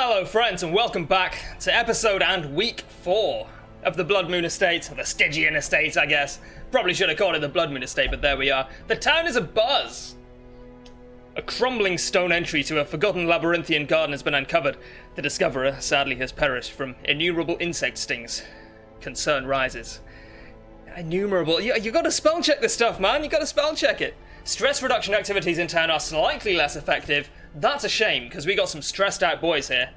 Hello friends and welcome back to episode and week 4 of the Bloodmoon estate, or the Stygian estate I guess. Probably should have called it the Bloodmoon estate, but there we are. The town is abuzz. A crumbling stone entry to a forgotten labyrinthian garden has been uncovered. The discoverer sadly has perished from innumerable insect stings. Concern rises. Innumerable? You gotta spell check this stuff, man. You gotta spell check it. Stress reduction activities in town are slightly less effective. That's a shame, because we got some stressed out boys here.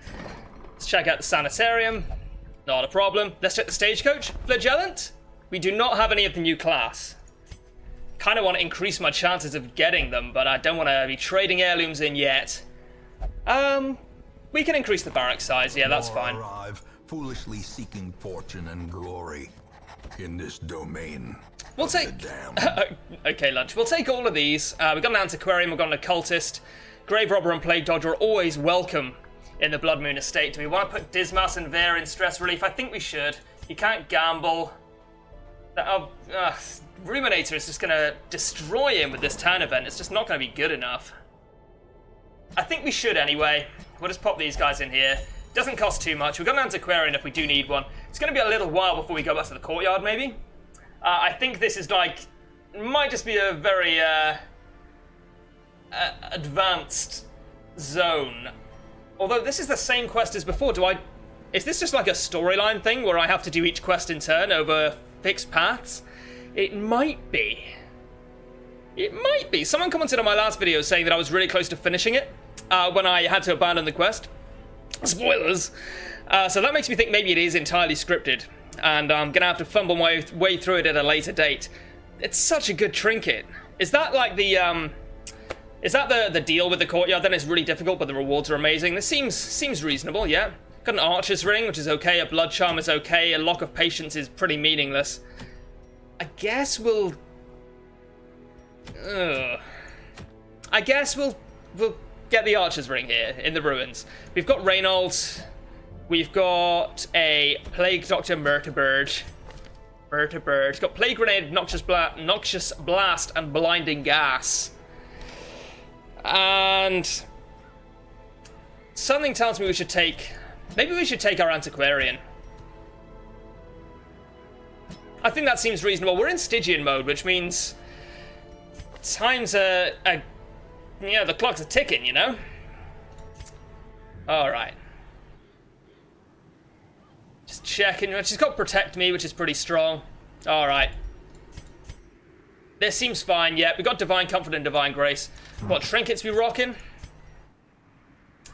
Let's check out the sanitarium. Not a problem. Let's check the stagecoach. Flagellant? We do not have any of the new class. Kind of want to increase my chances of getting them, but I don't want to be trading heirlooms in yet. We can increase the barrack size. Yeah, that's fine. Arrive, foolishly seeking fortune and glory in this domain. We'll take... okay, lunch. We'll take all of these. We've got an antiquarian, we've got an occultist. Grave robber and plague dodger are always welcome in the Bloodmoon estate. Do we want to put Dismas and Ver in stress relief? I think we should. You can't gamble. Ruminator is just going to destroy him with this town event. It's just not going to be good enough. I think we should anyway. We'll just pop these guys in here. Doesn't cost too much. We've got an antiquarian if we do need one. It's going to be a little while before we go back to the courtyard, maybe. I think this is like... might just be a very... advanced zone. Although this is the same quest as before. Is this just like a storyline thing where I have to do each quest in turn over fixed paths? It might be. It might be. Someone commented on my last video saying that I was really close to finishing it when I had to abandon the quest. Spoilers. So that makes me think maybe it is entirely scripted, and I'm gonna have to fumble my way through it at a later date. It's such a good trinket. Is that like the Is that the deal with the courtyard? Then it's really difficult, but the rewards are amazing. This seems reasonable, yeah. Got an archer's ring, which is okay. A blood charm is okay. A lock of patience is pretty meaningless. I guess we'll get the archer's ring here in the ruins. We've got Reynolds. We've got a plague doctor, Murterbird. It's got plague grenade, noxious blast, and blinding gas. And something tells me we should take... maybe we should take our antiquarian. I think that seems reasonable. We're in Stygian mode, which means time's the clock's a ticking, you know? Alright. Just checking. She's got Protect Me, which is pretty strong. Alright. This seems fine, yeah. We got Divine Comfort and Divine Grace. What trinkets we rocking?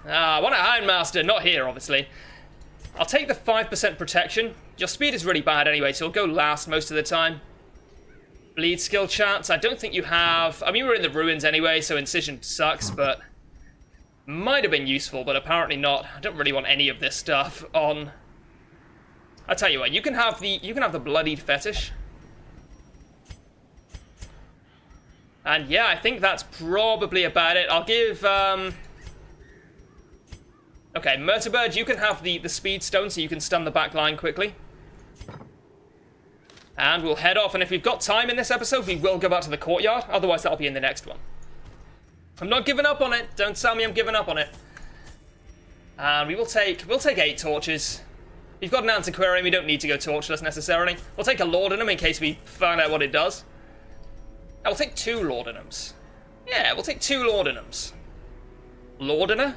I want a Houndmaster, not here, obviously. I'll take the 5% protection. Your speed is really bad anyway, so it'll go last most of the time. Bleed skill chance, I don't think you have... I mean, we're in the ruins anyway, so Incision sucks, but... might have been useful, but apparently not. I don't really want any of this stuff on... I'll tell you what, you can have the Bloodied Fetish. And yeah, I think that's probably about it. I'll give, okay, Murterbird, you can have the Speed Stone so you can stun the back line quickly. And we'll head off, and if we've got time in this episode, we will go back to the courtyard. Otherwise, that'll be in the next one. I'm not giving up on it. Don't tell me I'm giving up on it. And we'll take 8 torches. We've got an antiquarian, we don't need to go torchless necessarily. We'll take a laudanum in case we find out what it does. I'll take 2 laudanums. Yeah, we'll take 2 laudanums. Laudaner?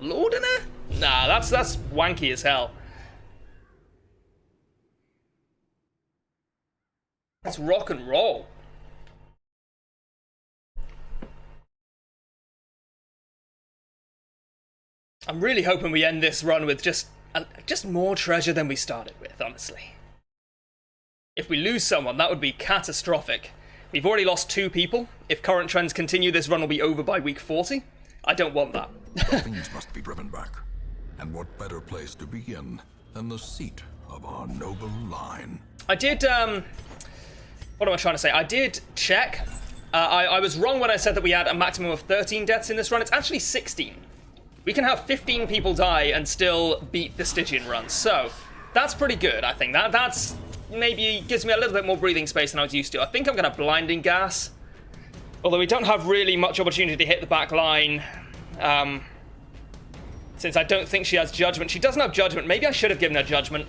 Laudaner? Nah, that's wanky as hell. That's rock and roll. I'm really hoping we end this run with just more treasure than we started with, honestly. If we lose someone, that would be catastrophic. We've already lost 2 people. If current trends continue, this run will be over by week 40. I don't want that. The fiends must be driven back. And what better place to begin than the seat of our noble line? I did, what am I trying to say? I did check. I was wrong when I said that we had a maximum of 13 deaths in this run. It's actually 16. We can have 15 people die and still beat the Stygian run. So, that's pretty good, I think. That's... maybe gives me a little bit more breathing space than I was used to. I think I'm going to Blinding Gas. Although we don't have really much opportunity to hit the back line. Since I don't think she has Judgment. She doesn't have Judgment. Maybe I should have given her Judgment.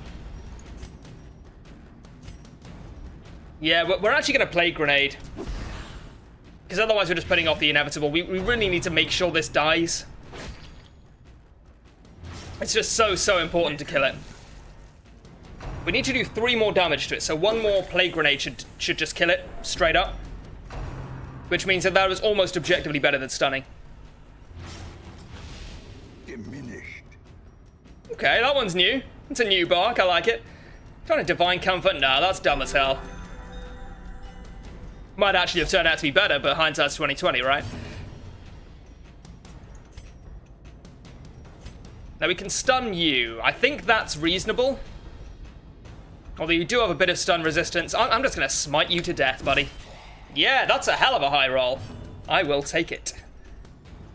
Yeah, we're actually going to play Grenade. Because otherwise we're just putting off the inevitable. We really need to make sure this dies. It's just so important to kill it. We need to do 3 more damage to it. So 1 more Plague Grenade should just kill it straight up. Which means that was almost objectively better than stunning. Diminished. Okay, that one's new. It's a new bark. I like it. Trying to Divine Comfort? Nah, that's dumb as hell. Might actually have turned out to be better, but hindsight's 2020, right? Now we can stun you. I think that's reasonable. Although you do have a bit of stun resistance. I'm just going to smite you to death, buddy. Yeah, that's a hell of a high roll. I will take it.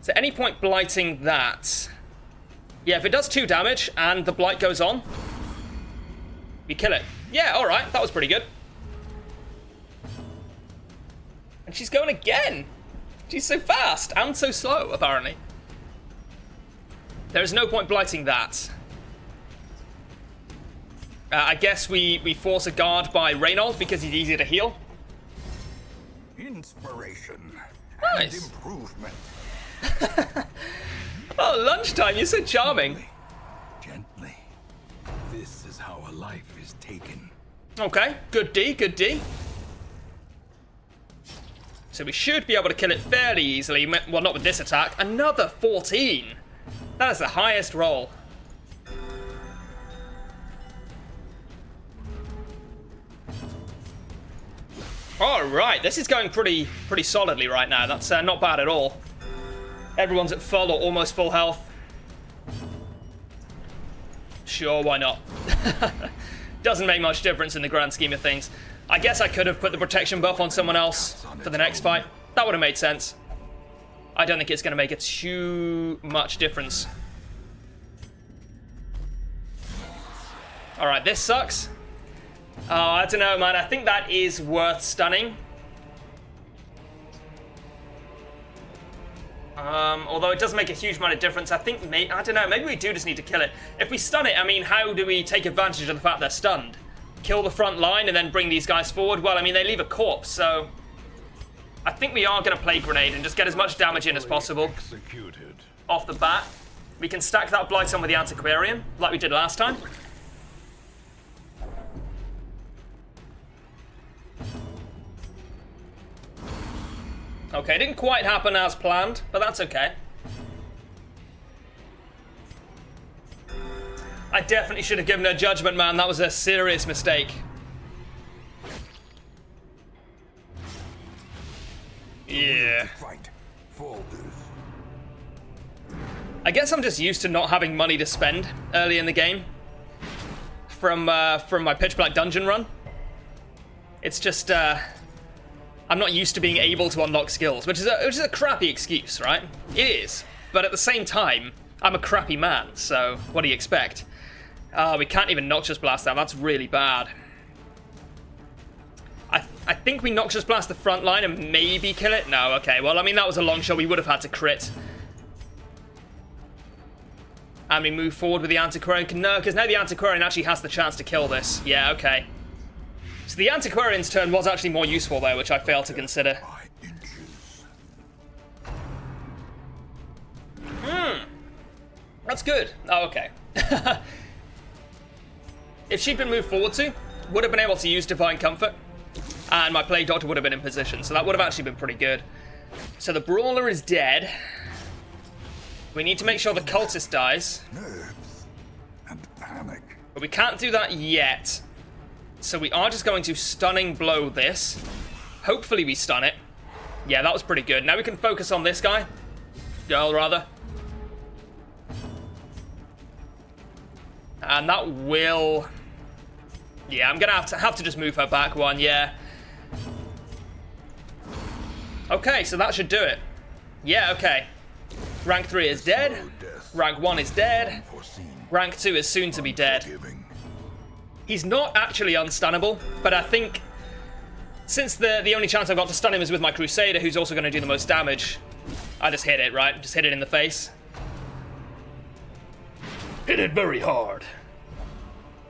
Is there any point blighting that? Yeah, if it does 2 damage and the blight goes on, we kill it. Yeah, alright, that was pretty good. And she's going again. She's so fast and so slow, apparently. There is no point blighting that. I guess we force a guard by Reynold because he's easier to heal. Inspiration. Nice. And improvement. Oh, lunchtime, you're so charming. Gently. This is how a life is taken. Okay, good D, good D. So we should be able to kill it fairly easily. Well, not with this attack. Another 14. That is the highest roll. Alright, this is going pretty solidly right now. That's not bad at all. Everyone's at full or almost full health. Sure, why not? Doesn't make much difference in the grand scheme of things. I guess I could have put the protection buff on someone else for the next fight. That would have made sense. I don't think it's going to make it too much difference. Alright, this sucks. Oh, I don't know, man. I think that is worth stunning. Although it doesn't make a huge amount of difference. I think, I don't know, maybe we do just need to kill it. If we stun it, I mean, how do we take advantage of the fact they're stunned? Kill the front line and then bring these guys forward? Well, I mean, they leave a corpse, so I think we are going to play Grenade and just get as much damage in as possible. Executed. Off the bat. We can stack that Blight on with the Antiquarian, like we did last time. Okay, didn't quite happen as planned, but that's okay. I definitely should have given her Judgment, man. That was a serious mistake. Yeah. I guess I'm just used to not having money to spend early in the game from my Pitch Black dungeon run. It's just I'm not used to being able to unlock skills, which is a crappy excuse, right? It is, but at the same time, I'm a crappy man. So what do you expect? We can't even Noxious Blast them. That's really bad. I think we Noxious Blast the front line and maybe kill it. No, okay. Well, I mean that was a long shot. We would have had to crit. And we move forward with the Antiquarian. No, because now the Antiquarian actually has the chance to kill this. Yeah, okay. So the Antiquarian's turn was actually more useful there, which I failed to consider. That's good. Oh, okay. If she'd been moved forward to, would have been able to use Divine Comfort, and my Plague Doctor would have been in position, so that would have actually been pretty good. So the Brawler is dead. We need to make sure the Cultist dies. Nerves and panic. But we can't do that yet. So we are just going to Stunning Blow this. Hopefully we stun it. Yeah, that was pretty good. Now we can focus on this guy. Girl, rather. And that will... Yeah, I'm going to have to just move her back one, yeah. Okay, so that should do it. Yeah, okay. Rank 3 is dead. Rank 1 is dead. Rank 2 is soon to be dead. He's not actually unstunnable, but I think since the only chance I've got to stun him is with my Crusader, who's also going to do the most damage, I just hit it, right? Just hit it in the face. Hit it very hard.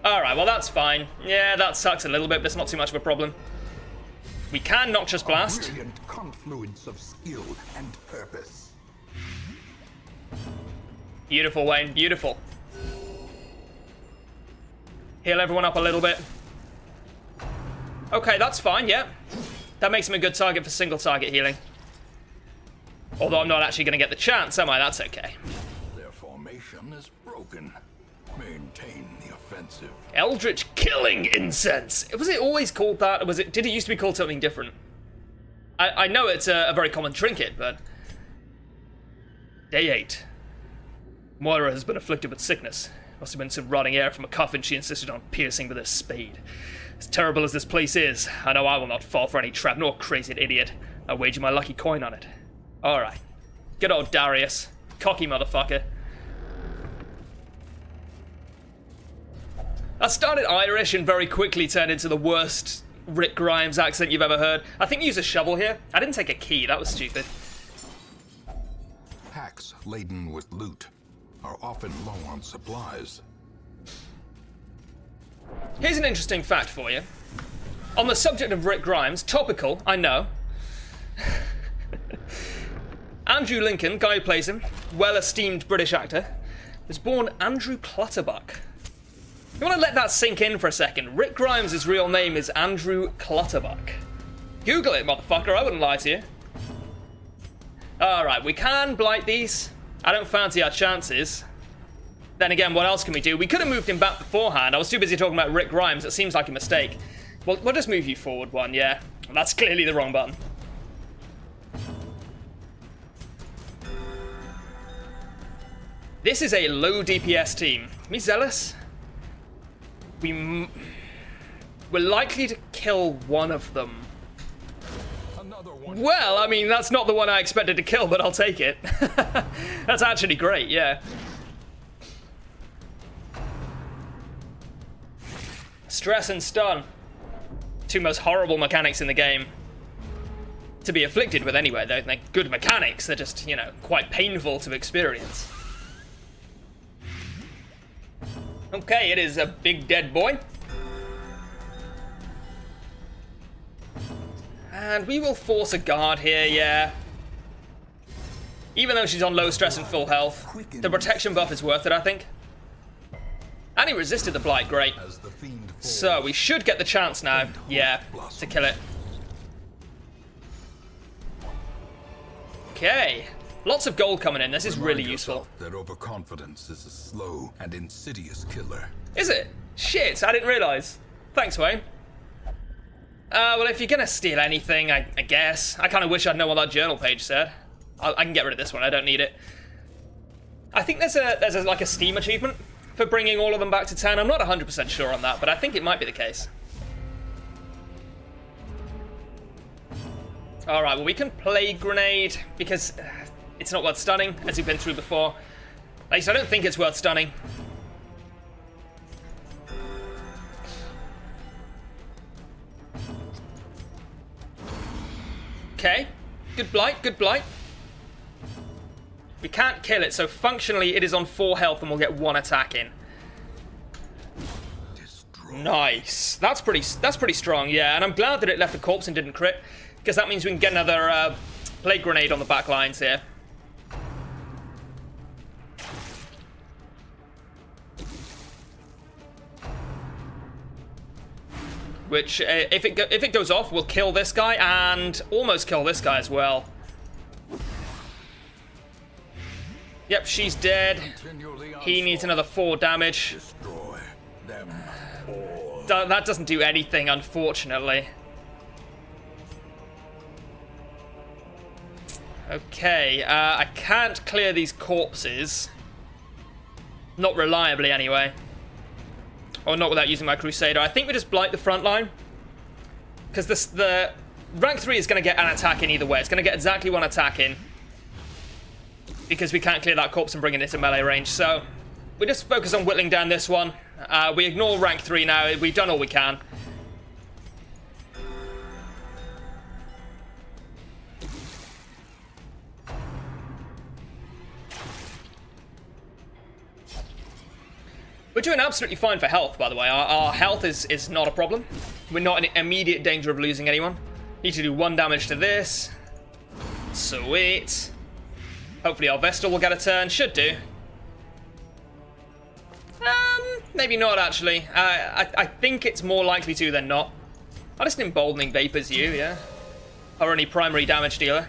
Alright, well that's fine. Yeah, that sucks a little bit, but it's not too much of a problem. We can Noxious Blast. A brilliant confluence of skill and purpose. Beautiful, Wayne, beautiful. Heal everyone up a little bit. Okay, that's fine, yeah. That makes him a good target for single target healing. Although I'm not actually going to get the chance, am I? That's okay. Their formation is broken. Maintain the offensive. Eldritch Killing Incense. Was it always called that? Or did it used to be called something different? I know it's a very common trinket, but... Day 8. Moira has been afflicted with sickness. Must have been some rotting air from a coffin she insisted on piercing with a spade. As terrible as this place is, I know I will not fall for any trap, nor crazy idiot. I wager my lucky coin on it. Alright. Good old Darius. Cocky motherfucker. I started Irish and very quickly turned into the worst Rick Grimes accent you've ever heard. I think you use a shovel here. I didn't take a key, that was stupid. Packs laden with loot are often low on supplies. Here's an interesting fact for you. On the subject of Rick Grimes, topical, I know. Andrew Lincoln, guy who plays him, well-esteemed British actor, was born Andrew Clutterbuck. You want to let that sink in for a second. Rick Grimes' real name is Andrew Clutterbuck. Google it, motherfucker, I wouldn't lie to you. Alright, we can blight these. I don't fancy our chances. Then again, what else can we do? We could have moved him back beforehand. I was too busy talking about Rick Grimes. It seems like a mistake. Well, we'll just move you forward one, yeah. That's clearly the wrong button. This is a low DPS team. Me zealous? We're likely to kill one of them. Well, I mean, that's not the one I expected to kill, but I'll take it. That's actually great, yeah. Stress and stun. Two most horrible mechanics in the game. To be afflicted with anyway, they're good mechanics. They're just, you know, quite painful to experience. Okay, it is a big dead boy. And we will force a guard here, yeah. Even though she's on low stress and full health, the protection buff is worth it, I think. And he resisted the blight, great. So we should get the chance now, yeah, to kill it. Okay. Lots of gold coming in. This is really useful. That overconfidence is a slow and insidious killer. Is it? Shit, I didn't realise. Thanks, Wayne. Well, if you're gonna steal anything, I guess. I kind of wish I'd known what that journal page said. I can get rid of this one. I don't need it. I think there's like a Steam achievement for bringing all of them back to 10. I'm not 100% sure on that, but I think it might be the case. All right. Well, we can Plague Grenade because it's not worth stunning, as we've been through before. At least I don't think it's worth stunning. Okay, good blight, good blight. We can't kill it, so functionally it is on 4 health and we'll get 1 attack in. Nice. That's pretty strong, yeah. And I'm glad that it left a corpse and didn't crit, because that means we can get another Plague Grenade on the back lines here. Which, if it goes off, we'll kill this guy and almost kill this guy as well. Yep, she's dead. He needs another 4 damage. That doesn't do anything, unfortunately. Okay, I can't clear these corpses. Not reliably, anyway. Or not without using my Crusader. I think we just blight the front line. Because the rank 3 is going to get an attack in either way. It's going to get exactly 1 attack in. Because we can't clear that corpse and bring it into melee range. So we just focus on whittling down this one. We ignore rank 3 now. We've done all we can. We're doing absolutely fine for health, by the way. Our health is not a problem. We're not in immediate danger of losing anyone. Need to do 1 damage to this. Sweet. Hopefully our Vestal will get a turn. Should do. Maybe not, actually. I think it's more likely to than not. I'll just Emboldening Vapors you, yeah? Our only primary damage dealer.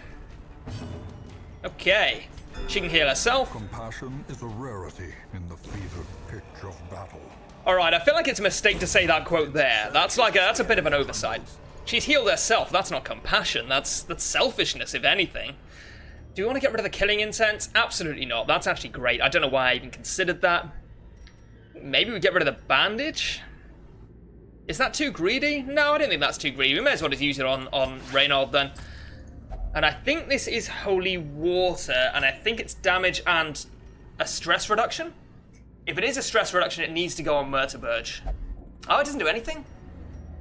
Okay. She can heal herself. Compassion is a rarity in the fevered pitch of battle. Alright, I feel like it's a mistake to say that quote there. That's a bit of an oversight. She's healed herself. That's not compassion. That's selfishness, if anything. Do we want to get rid of the killing incense? Absolutely not. That's actually great. I don't know why I even considered that. Maybe we get rid of the bandage? Is that too greedy? No, I don't think that's too greedy. We may as well just use it on Reynold then. And I think this is Holy Water, and I think it's damage and a stress reduction? If it is a stress reduction, it needs to go on Murterburge. Oh, it doesn't do anything?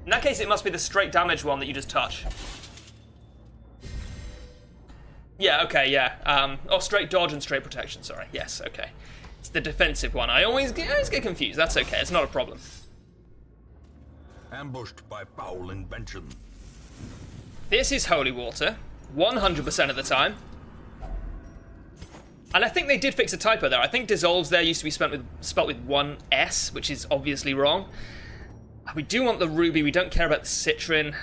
In that case, it must be the straight damage one that you just touch. Yeah, okay, yeah. Oh, straight dodge and straight protection, sorry. Yes, okay. It's the defensive one. I always get confused. That's okay, it's not a problem. Ambushed by foul invention. This is Holy Water, 100% of the time. And I think they did fix a typo there. I think dissolves there used to be spelt with 1 S, which is obviously wrong. We do want the ruby, we don't care about the citron.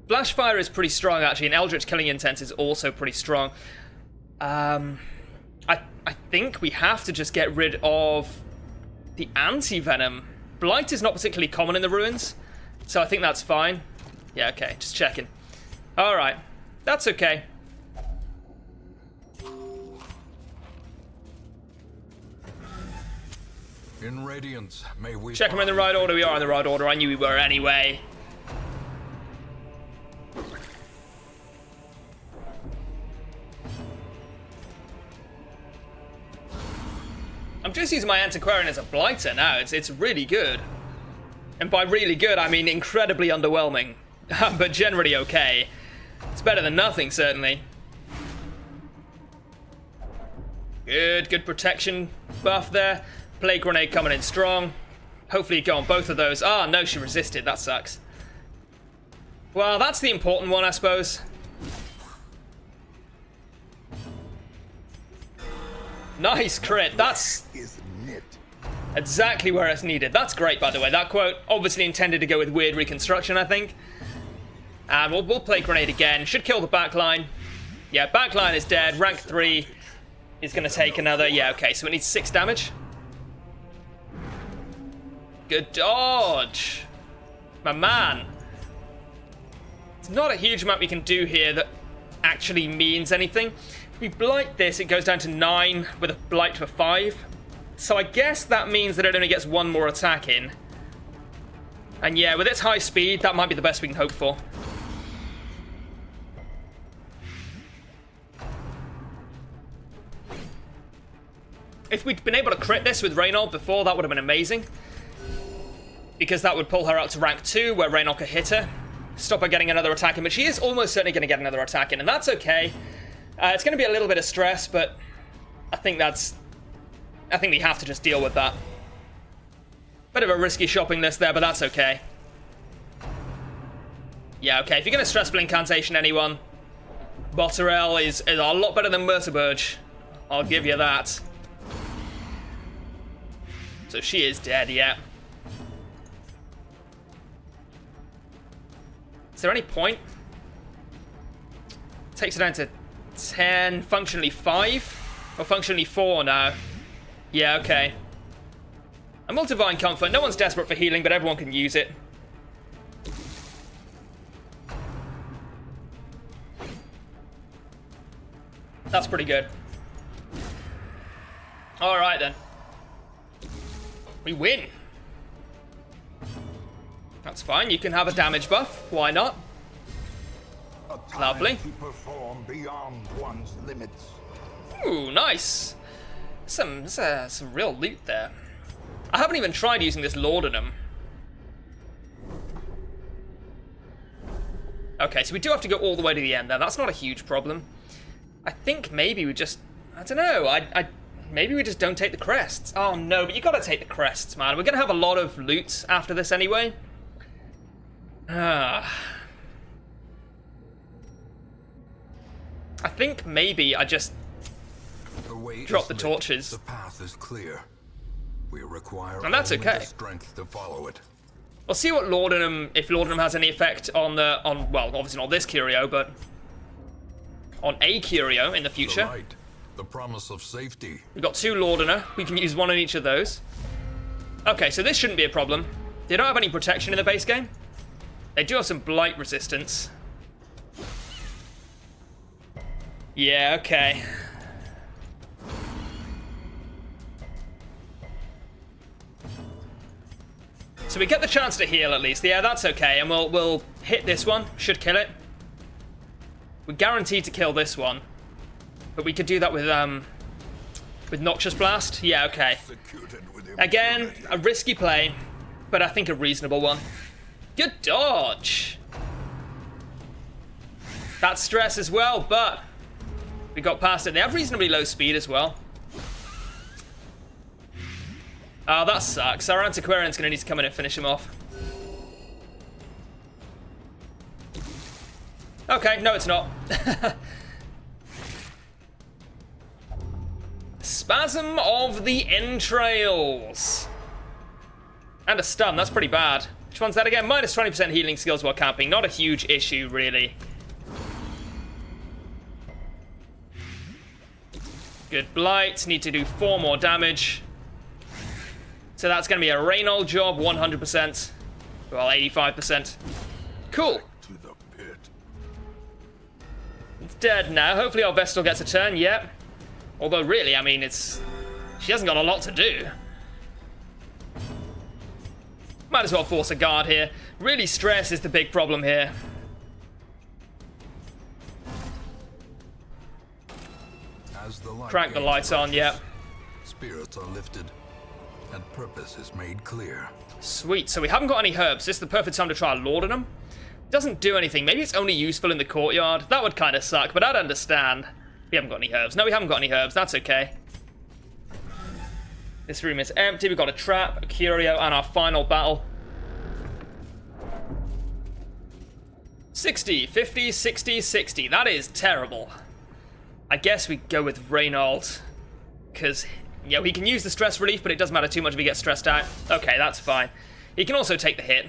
Flashfire is pretty strong, actually, and Eldritch Killing Intent is also pretty strong. I think we have to just get rid of the anti-venom. Blight is not particularly common in the ruins, so I think that's fine. Yeah, okay, just checking. Alright, that's okay. In Radiance, may we check them in the right order. We are in the right order. I knew we were anyway. I'm just using my Antiquarian as a blighter now. It's really good. And by really good, I mean incredibly underwhelming. But generally okay. It's better than nothing, certainly. Good protection buff there. Plague Grenade coming in strong. Hopefully you go on both of those. Ah, no, she resisted. That sucks. Well, that's the important one, I suppose. Nice crit. That's exactly where it's needed. That's great, by the way. That quote obviously intended to go with weird reconstruction, I think. And we'll play Grenade again. Should kill the backline. Yeah, backline is dead. Rank 3 is going to take another. Yeah, okay, so it needs 6 damage. Good dodge. My man. It's not a huge amount we can do here that actually means anything. If we blight this, it goes down to 9 with a blight for 5. So I guess that means that it only gets 1 more attack in. And yeah, with its high speed, that might be the best we can hope for. If we'd been able to crit this with Reynold before, that would have been amazing. Because that would pull her up to rank 2, where Reynold could hit her. Stop her getting another attack in, but she is almost certainly going to get another attack in, and that's okay. It's going to be a little bit of stress, but I think we have to just deal with that. Bit of a risky shopping list there, but that's okay. Yeah, okay, if you're going to stressful incantation anyone, Botterell is a lot better than Murterburge. I'll give you that. So she is dead, yeah. Is there any point? Takes it down to 10, functionally 5? Or functionally 4 now? Yeah, okay. A Multivine Comfort. No one's desperate for healing, but everyone can use it. That's pretty good. Alright then. We win. That's fine, you can have a damage buff. Why not? Lovely. To perform beyond one's limits. Ooh, nice. Some real loot there. I haven't even tried using this Laudanum. Okay, so we do have to go all the way to the end there. That's not a huge problem. I think maybe we just... I don't know. Maybe we just don't take the crests. Oh no, but you gotta take the crests, man. We're gonna have a lot of loot after this anyway. I think maybe I just drop the torches. The path is clear. We require And that's only okay. the strength to follow it. We'll see what Laudanum, if Laudanum has any effect on well, obviously not this curio, but on a curio in the future. The light, the promise of safety. We've got 2 Laudanum. We can use 1 on each of those. Okay, so this shouldn't be a problem. They don't have any protection in the base game. They do have some blight resistance. Yeah, okay. So we get the chance to heal at least. Yeah, that's okay. And we'll hit this one. Should kill it. We're guaranteed to kill this one. But we could do that with Noxious Blast. Yeah, okay. Again, a risky play, but I think a reasonable one. Good dodge. That's stress as well, but we got past it. They have reasonably low speed as well. Oh, that sucks. Our Antiquarian's gonna need to come in and finish him off. Okay, no it's not. Spasm of the Entrails. And a stun, that's pretty bad. Which one's that again? Minus 20% healing skills while camping. Not a huge issue, really. Good blight. Need to do 4 more damage. So that's going to be a Reynold job, 100%. Well, 85%. Cool. To the pit. It's dead now. Hopefully our Vestal gets a turn. Yep. Although, really, I mean, she hasn't got a lot to do. Might as well force a guard here. Really, stress is the big problem here. As the light Crank the gauge lights on, rises, yep. Spirits are lifted, and purpose is made clear. Sweet. So we haven't got any herbs. This is the perfect time to try Laudanum. Doesn't do anything. Maybe it's only useful in the courtyard. That would kind of suck, but I'd understand. We haven't got any herbs. No, we haven't got any herbs. That's okay. This room is empty. We've got a trap, a curio, and our final battle. 60, 50, 60, 60. That is terrible. I guess we go with Reynold. Because, yeah, he can use the stress relief, but it doesn't matter too much if he gets stressed out. Okay, that's fine. He can also take the hit.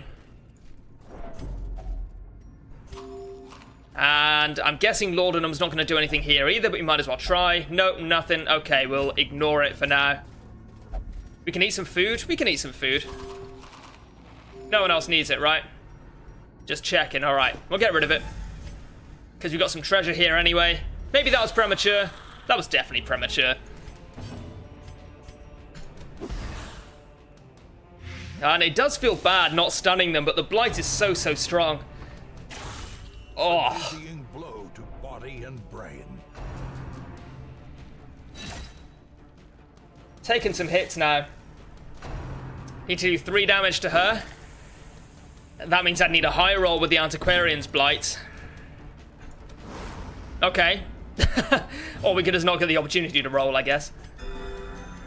And I'm guessing Laudanum's not going to do anything here either, but we might as well try. Nope, nothing. Okay, we'll ignore it for now. We can eat some food? We can eat some food. No one else needs it, right? Just checking. Alright, we'll get rid of it. Because we've got some treasure here anyway. Maybe that was premature. That was definitely premature. And it does feel bad not stunning them, but the blight is so strong. Oh. Dizzying blow to body and brain. Taking some hits now. Need to do 3 damage to her. That means I'd need a high roll with the Antiquarian's blight. Okay. Or we could just not get the opportunity to roll, I guess.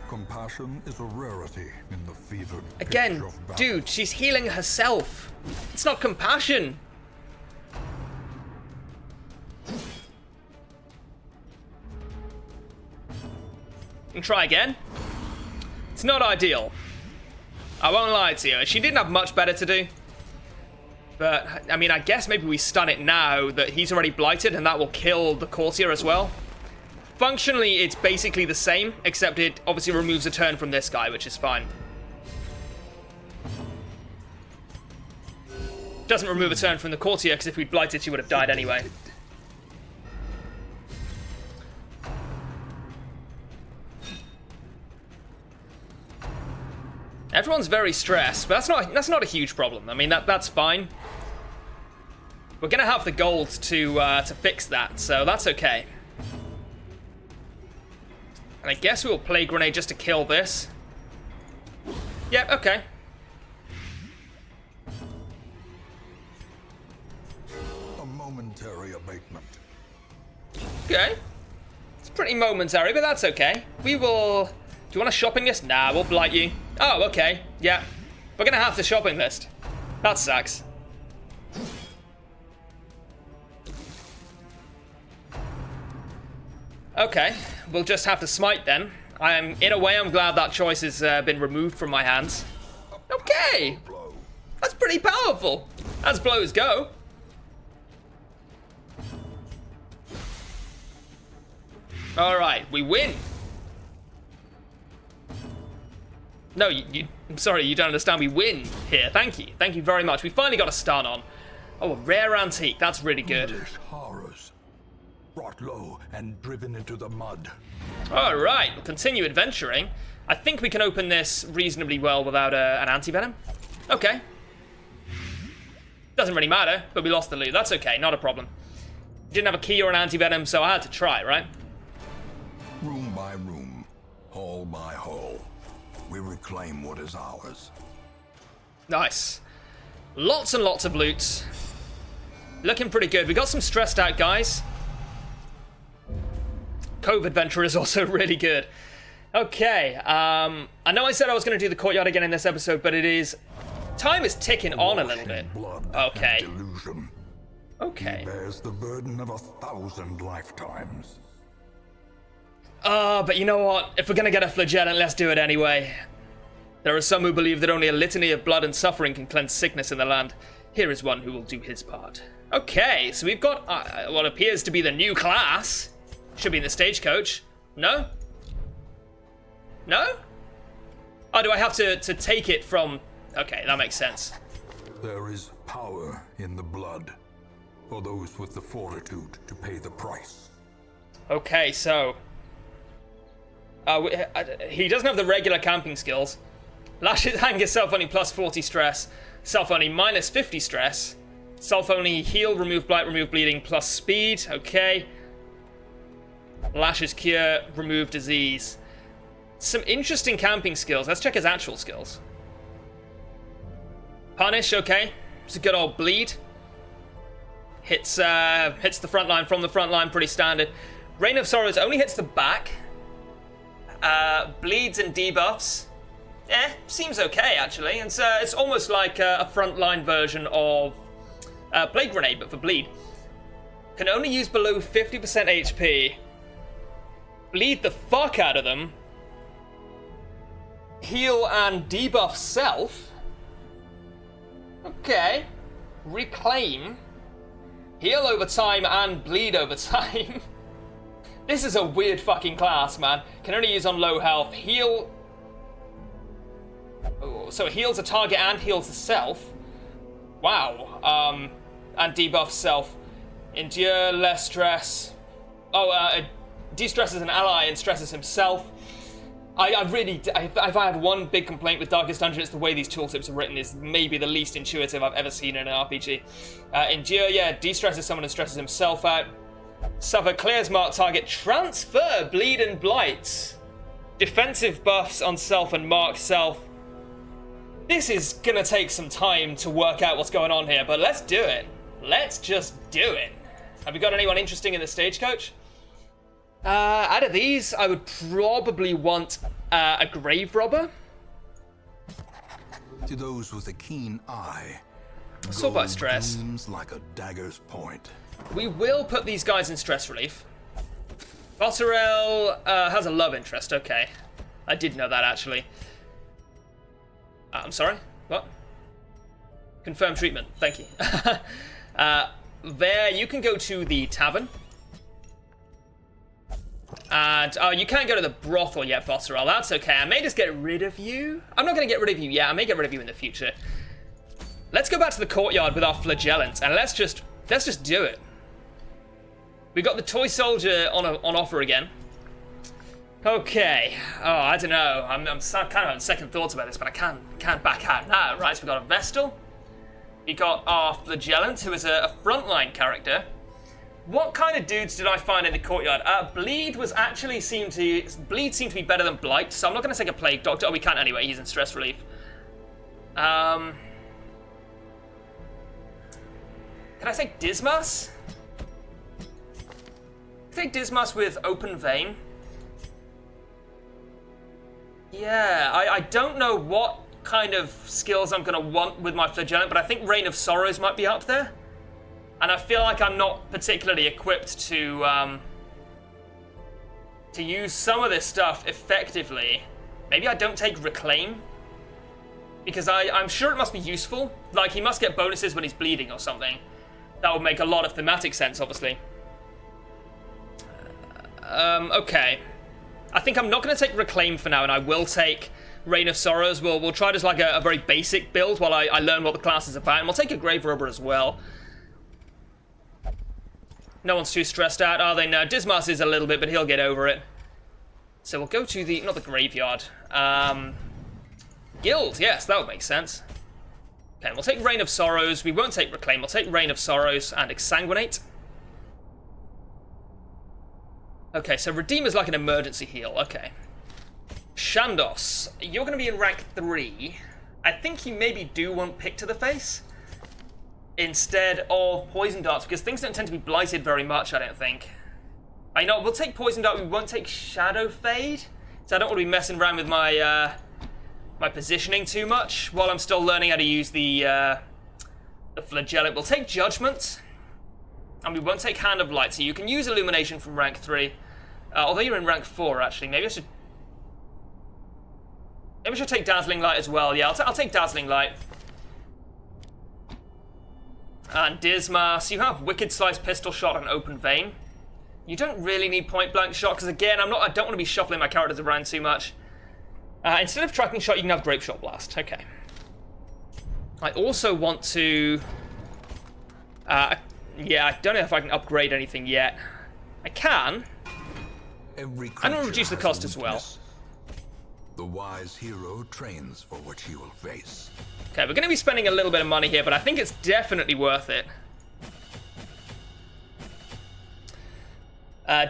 Compassion is a rarity in the fevered pitch Again, of battle. dude, she's healing herself. It's not compassion. And try again. It's not ideal. I won't lie to you. She didn't have much better to do. But, I mean, I guess maybe we stun it now that he's already blighted and that will kill the courtier as well. Functionally, it's basically the same, except it obviously removes a turn from this guy, which is fine. Doesn't remove a turn from the courtier, because if we'd blighted, she would have died anyway. Everyone's very stressed, but that's not a huge problem. I mean, that's fine. We're gonna have the gold to fix that, so that's okay. And I guess we'll play grenade just to kill this. Yep, okay. A momentary abatement. Okay. It's pretty momentary, but that's okay. We will... Do you want a shopping list? Nah, we'll blight you. Oh, okay. Yeah. We're gonna have the shopping list. That sucks. Okay, we'll just have to smite then. In a way, I'm glad that choice has been removed from my hands. Okay! That's pretty powerful. As blows go. Alright, we win. No, I'm sorry, you don't understand. We win here. Thank you. Thank you very much. We finally got a stun on. Oh, a rare antique. That's really good. Foolish horrors, brought low and driven into the mud. Alright, we'll continue adventuring. I think we can open this reasonably well without an anti-venom. Okay. Doesn't really matter, but we lost the loot. That's okay, not a problem. Didn't have a key or an anti-venom, so I had to try, right? Room by room, hall by hall, we reclaim what is ours. Nice. Lots and lots of loot. Looking pretty good. We got some stressed out guys. Cove Adventure is also really good. Okay, I know I said I was going to do the courtyard again in this episode, but time is ticking on a little bit. Blood Okay. and delusion. Okay. He bears the burden of 1,000 lifetimes. But you know what? If we're going to get a flagellant, let's do it anyway. There are some who believe that only a litany of blood and suffering can cleanse sickness in the land. Here is one who will do his part. Okay, so we've got what appears to be the new class. Should be in the stagecoach. No? No? Oh, do I have to take it from... Okay, that makes sense. There is power in the blood, for those with the fortitude to pay the price. Okay, so... he doesn't have the regular camping skills. Lashes anger, self only plus 40 stress. Self only minus 50 stress. Self only heal, remove blight, remove bleeding, plus speed. Okay. Lashes cure, remove disease. Some interesting camping skills. Let's check his actual skills. Punish, okay. It's a good old bleed. Hits the front line from the front line, pretty standard. Reign of Sorrows only hits the back. Bleeds and debuffs. Seems okay actually. It's almost like a frontline version of Plague Grenade, but for bleed. Can only use below 50% HP. Bleed the fuck out of them. Heal and debuff self. Okay. Reclaim. Heal over time and bleed over time. This is a weird fucking class, man. Can only use on low health. Heal... Oh, so it heals a target and heals the self. Wow. And debuffs self. Endure less stress. It de-stresses an ally and stresses himself. If I have one big complaint with Darkest Dungeon, it's the way these tooltips are written is maybe the least intuitive I've ever seen in an RPG. Endure, de-stresses someone and stresses himself out. Suffer, clears marked target. Transfer, bleed and blight. Defensive buffs on self and marked self. This is gonna take some time to work out what's going on here, but let's do it. Let's just do it. Have we got anyone interesting in the stagecoach? Out of these, I would probably want a grave robber. To those with a keen eye, Sort by stress. gleams like a dagger's point. We will put these guys in stress relief. Botterell has a love interest, okay. I did know that, actually. I'm sorry? What? Confirm treatment, thank you. There, you can go to the tavern. And, you can't go to the brothel yet, Botterell. That's okay. I may just get rid of you. I'm not going to get rid of you yet. I may get rid of you in the future. Let's go back to the courtyard with our flagellant, and let's just do it. We got the toy soldier on offer again. Okay. Oh, I don't know. I'm kind of on second thoughts about this, but I can't back out now. Right, so we got a Vestal. We got our flagellant, who is a frontline character. What kind of dudes did I find in the courtyard? Bleed seemed to be better than Blight, so I'm not going to take a Plague Doctor. Oh, we can't anyway. He's in stress relief. Can I say Dismas? I take Dismas with Open Vein. Yeah, I don't know what kind of skills I'm going to want with my Flagellant, but I think Reign of Sorrows might be up there. And I feel like I'm not particularly equipped to use some of this stuff effectively. Maybe I don't take Reclaim, because I'm sure it must be useful. Like, he must get bonuses when he's bleeding or something. That would make a lot of thematic sense, obviously. Okay. I think I'm not going to take Reclaim for now, and I will take Reign of Sorrows. We'll try just like a very basic build while I learn what the class is about, and we'll take a Grave Robber as well. No one's too stressed out, are they? No, Dismas is a little bit, but he'll get over it. So we'll go to the, not the graveyard, Guild, yes, that would make sense. Okay, we'll take Reign of Sorrows. We won't take Reclaim. We'll take Reign of Sorrows and Exsanguinate. Okay, so Redeemer's like an emergency heal. Okay. Shandos, you're going to be in rank 3. I think you maybe do want Pick to the Face instead of Poison Darts, because things don't tend to be blighted very much, I don't think. I know, we'll take Poison Dart. We won't take Shadow Fade, so I don't want to be messing around with my my positioning too much while I'm still learning how to use the Flagellant. We'll take Judgment, and we won't take Hand of Light, so you can use Illumination from rank 3. Although you're in rank 4, actually. Maybe I should take Dazzling Light as well. Yeah, I'll take Dazzling Light. And Dismas, you have Wicked Slice, Pistol Shot, and Open Vein. You don't really need Point Blank Shot, because again, I don't want to be shuffling my characters around too much. Instead of Tracking Shot, you can have Grape Shot Blast. Okay. I also want to... yeah, I don't know if I can upgrade anything yet. I can. I'm going to reduce the cost as well. The wise hero trains for what he will face. Okay, we're going to be spending a little bit of money here, but I think it's definitely worth it.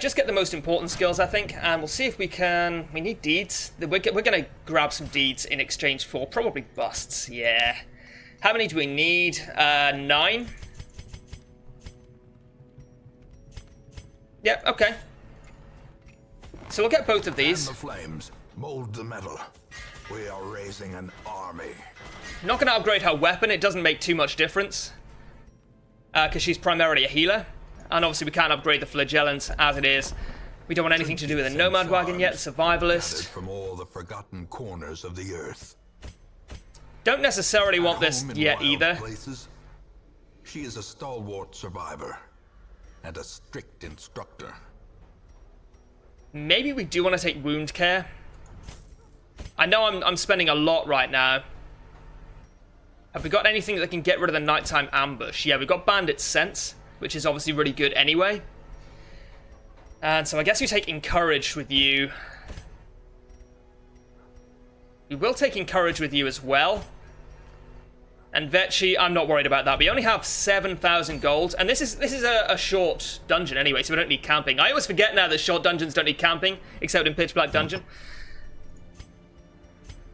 Just get the most important skills, I think, and we'll see if we can... We need deeds. We're going to grab some deeds in exchange for probably busts, yeah. How many do we need? 9? Yep, okay. So we'll get both of these. Fan the flames, mold the metal. We are raising an army. Not going to upgrade her weapon. It doesn't make too much difference. Because she's primarily a healer. And obviously we can't upgrade the Flagellant as it is. We don't want anything to do with a Nomad Wagon yet, Survivalist. From all the forgotten corners of the earth. Don't necessarily want this yet either. Places, she is a stalwart survivor and a strict instructor. Maybe we do want to take Wound Care. I know I'm spending a lot right now. Have we got anything that can get rid of the nighttime ambush? Yeah, we've got Bandit Sense, which is obviously really good anyway. And so I guess we take Encourage with you. We will take Encourage with you as well. And Vetchi, I'm not worried about that. We only have 7,000 gold. And this is a short dungeon anyway, so we don't need camping. I always forget now that short dungeons don't need camping, except in Pitch Black Dungeon.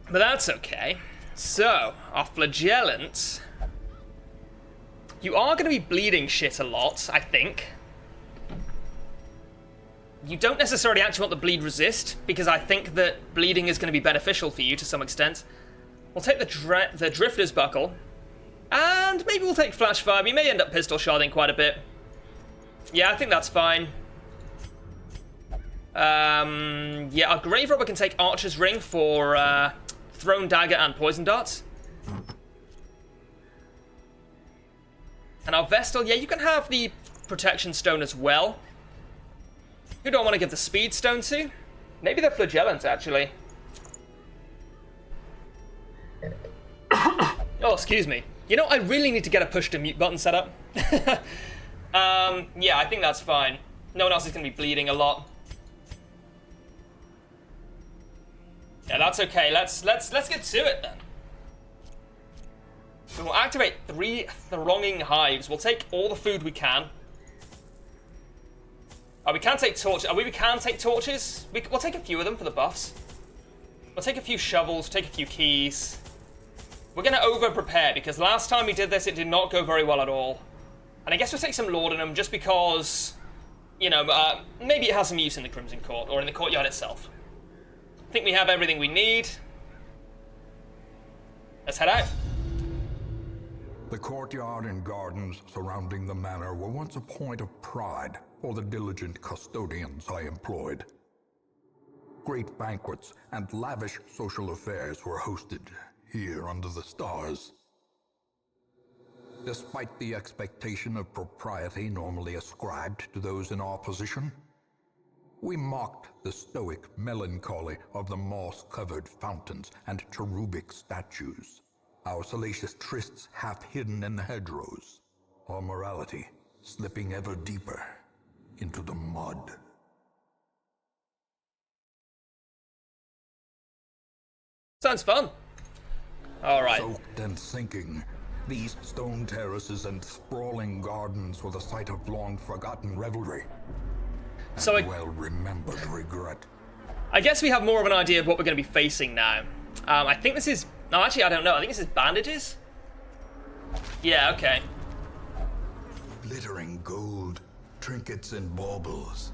But that's okay. So, our Flagellant... You are going to be bleeding shit a lot, I think. You don't necessarily actually want the bleed resist, because I think that bleeding is going to be beneficial for you to some extent. We'll take the Drifter's Buckle, and maybe we'll take Flash Fire. We may end up pistol shotting quite a bit. Yeah, I think that's fine. Yeah, our Grave Robber can take Archer's Ring for Thrown Dagger and Poison Darts. And our Vestal, yeah, you can have the Protection Stone as well. Who do I want to give the Speed Stone to? Maybe the Flagellant, actually. Oh, excuse me. You know, I really need to get a push to mute button set up. Yeah, I think that's fine. No one else is going to be bleeding a lot. Yeah, that's okay. Let's get to it then. So we'll activate 3 Thronging Hives. We'll take all the food we can. Oh, we can take torches. We can take torches. We'll take a few of them for the buffs. We'll take a few shovels, take a few keys. We're going to over-prepare, because last time we did this, it did not go very well at all. And I guess we'll take some laudanum, just because you know, maybe it has some use in the Crimson Court, or in the courtyard itself. I think we have everything we need. Let's head out. The courtyard and gardens surrounding the manor were once a point of pride for the diligent custodians I employed. Great banquets and lavish social affairs were hosted here under the stars. Despite the expectation of propriety normally ascribed to those in our position, we mocked the stoic melancholy of the moss-covered fountains and cherubic statues, our salacious trysts half hidden in the hedgerows, our morality slipping ever deeper into the mud. Sounds fun. All right. Soaked and sinking, these stone terraces and sprawling gardens were the site of long-forgotten revelry. So Well-remembered regret. I guess we have more of an idea of what we're going to be facing now. I think this is... No, actually, I don't know. I think this is bandages? Yeah, okay. Glittering gold, trinkets and baubles,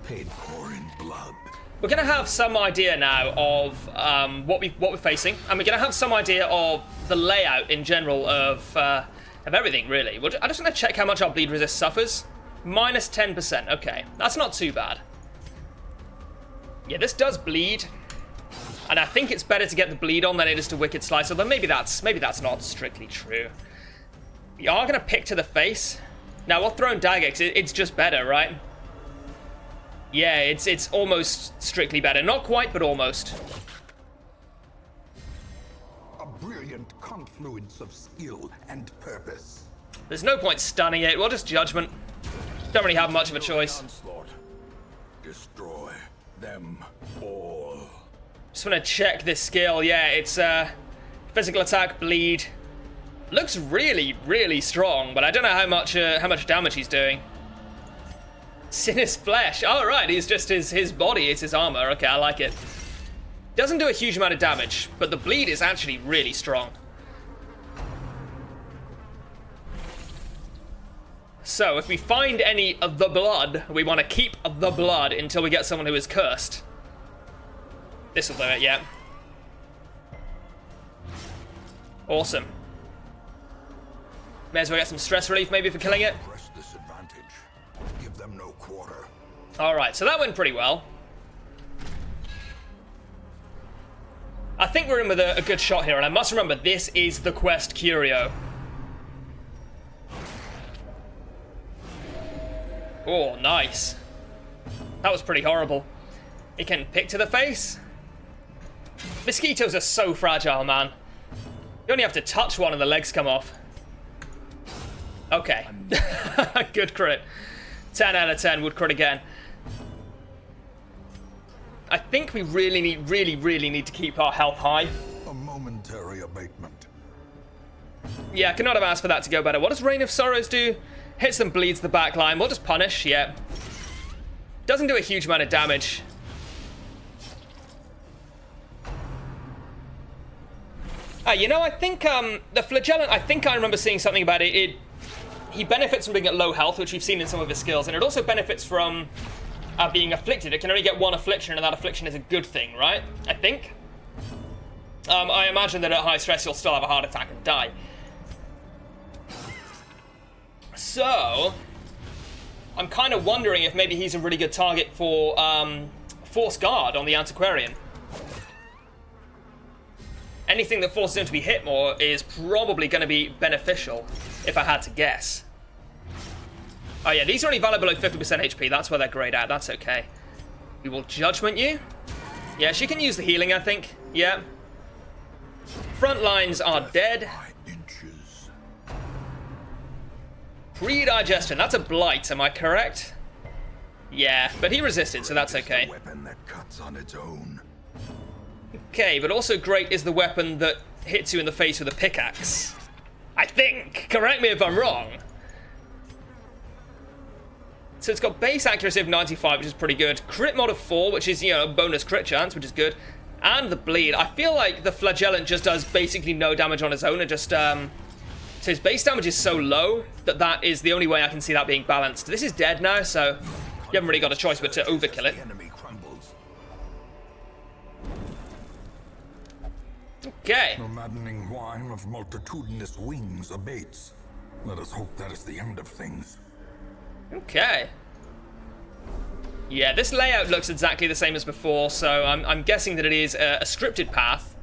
paid for in blood. We're going to have some idea now of what we're facing, and we're going to have some idea of the layout in general of everything, really. I just want to check how much our bleed resist suffers. Minus 10%. Okay, that's not too bad. Yeah, this does bleed, and I think it's better to get the bleed on than it is to Wicked Slice, although maybe that's not strictly true. We are going to pick to the face. Now, we'll throw in dagger, 'cause it's just better, right? Yeah, it's almost strictly better. Not quite, but almost. A brilliant confluence of skill and purpose. There's no point stunning it. We'll just judgment. Don't really have much of a choice. Onslaught. Destroy them all. Just want to check this skill. Yeah, it's physical attack, bleed. Looks really, really strong, but I don't know how much damage he's doing. Sin his flesh. Oh, right, he's just his body. It's his armor. Okay, I like it. Doesn't do a huge amount of damage, but the bleed is actually really strong. So, if we find any of the blood, we want to keep the blood until we get someone who is cursed. This will do it, yeah. Awesome. May as well get some stress relief maybe for killing it. Press disadvantage. Give them no quarter. Alright, so that went pretty well. I think we're in with a good shot here, and I must remember, this is the quest Curio. Oh, nice. That was pretty horrible. He can pick to the face. Mosquitoes are so fragile, man. You only have to touch one and the legs come off. Okay. Good crit. 10 out of 10 would crit again. I think we really need to keep our health high. A momentary abatement. Yeah, I could not have asked for that to go better. What does Reign of Sorrows do? Hits and bleeds the back line. We'll just punish, yeah. Doesn't do a huge amount of damage. You know, I think the Flagellant, I think I remember seeing something about it. He benefits from being at low health, which we've seen in some of his skills, and it also benefits from being afflicted. It can only get one affliction, and that affliction is a good thing, right? I think. I imagine that at high stress you'll still have a heart attack and die. So, I'm kind of wondering if maybe he's a really good target for Force Guard on the Antiquarian. Anything that forces him to be hit more is probably going to be beneficial, if I had to guess. Oh yeah, these are only valid below 50% HP. That's where they're grayed out. That's okay. We will Judgment you. Yeah, she can use the healing, I think. Yeah. Front lines are dead. Inches. Pre-digestion. That's a blight, am I correct? Yeah, but he resisted, so that's okay. A weapon that cuts on its own. Okay, but also great is the weapon that hits you in the face with a pickaxe. I think. Correct me if I'm wrong. So it's got base accuracy of 95, which is pretty good. Crit mod of 4, which is, you know, bonus crit chance, which is good. And the bleed. I feel like the Flagellant just does basically no damage on its own. It just So his base damage is so low that that is the only way I can see that being balanced. This is dead now, so you haven't really got a choice but to overkill it. The enemy crumbles. Okay. The maddening whine of multitudinous wings abates. Let us hope that is the end of things. Okay. Yeah, this layout looks exactly the same as before, so I'm guessing that it is a scripted path.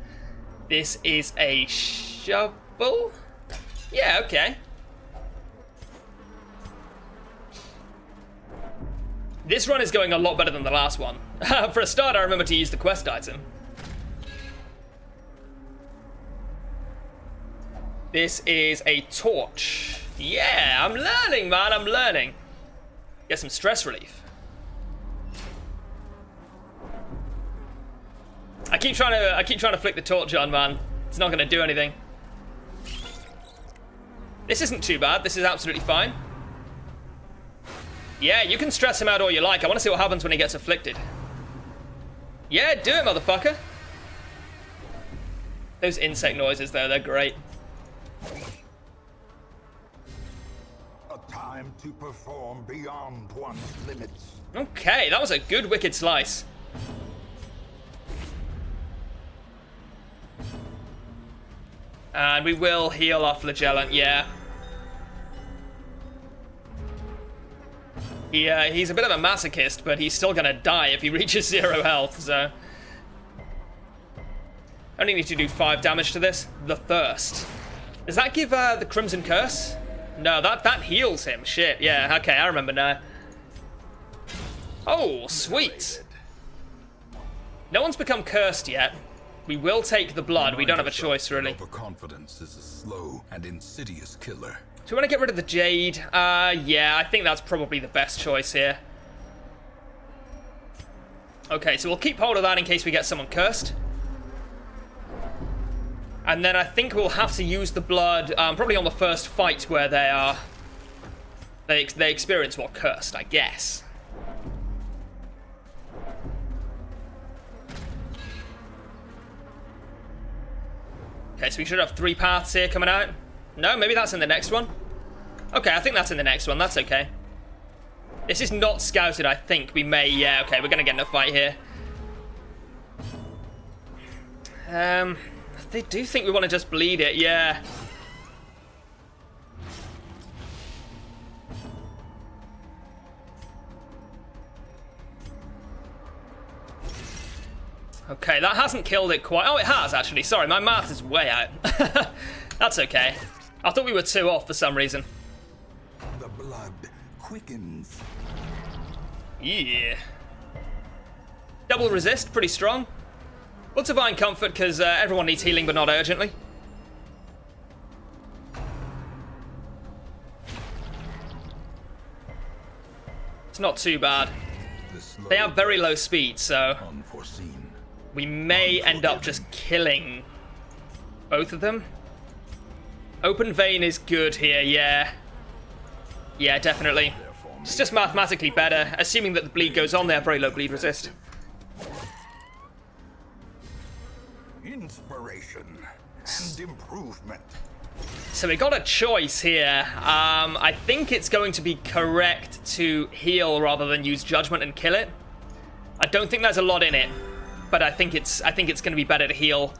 This is a shovel? Yeah, okay. This run is going a lot better than the last one. For a start, I remember to use the quest item. This is a torch. Yeah, I'm learning, man, I'm learning. Get some stress relief. I keep trying to flick the torch on, man. It's not gonna do anything. This isn't too bad. This is absolutely fine. Yeah, you can stress him out all you like. I want to see what happens when he gets afflicted. Yeah, do it, motherfucker. Those insect noises, though, they're great. A time to perform beyond one's limits. Okay, that was a good wicked slice. And we will heal our flagellant, yeah. He's a bit of a masochist, but he's still gonna die if he reaches 0 health, so... Only need to do 5 damage to this. The Thirst. Does that give the Crimson Curse? No, that heals him. Shit, yeah, okay, I remember now. Oh, sweet. No one's become cursed yet. We will take the blood. We don't have a choice, really. Overconfidence is a slow and insidious killer. Do we want to get rid of the Jade? Yeah, I think that's probably the best choice here. Okay, so we'll keep hold of that in case we get someone cursed. And then I think we'll have to use the blood probably on the first fight where they are... They experience what cursed, I guess. Okay, so we should have 3 paths here coming out. No, maybe that's in the next one. Okay, I think that's in the next one. That's okay. This is not scouted, I think. We may... Yeah, okay, we're going to get in a fight here. They do think we want to just bleed it, yeah. Okay, that hasn't killed it quite. Oh, it has, actually. Sorry, my math is way out. That's okay. I thought we were 2 off for some reason. The blood quickens. Yeah. Double resist, pretty strong. We'll Divine Comfort, because everyone needs healing, but not urgently. It's not too bad. They have very low speed, so... Unforeseen. We may end up just killing both of them. Open vein is good here, yeah. Yeah, definitely. It's just mathematically better, assuming that the bleed goes on. They have very low bleed resist. Inspiration and improvement. So we got a choice here. I think it's going to be correct to heal rather than use judgment and kill it. I don't think there's a lot in it, but I think it's going to be better to heal.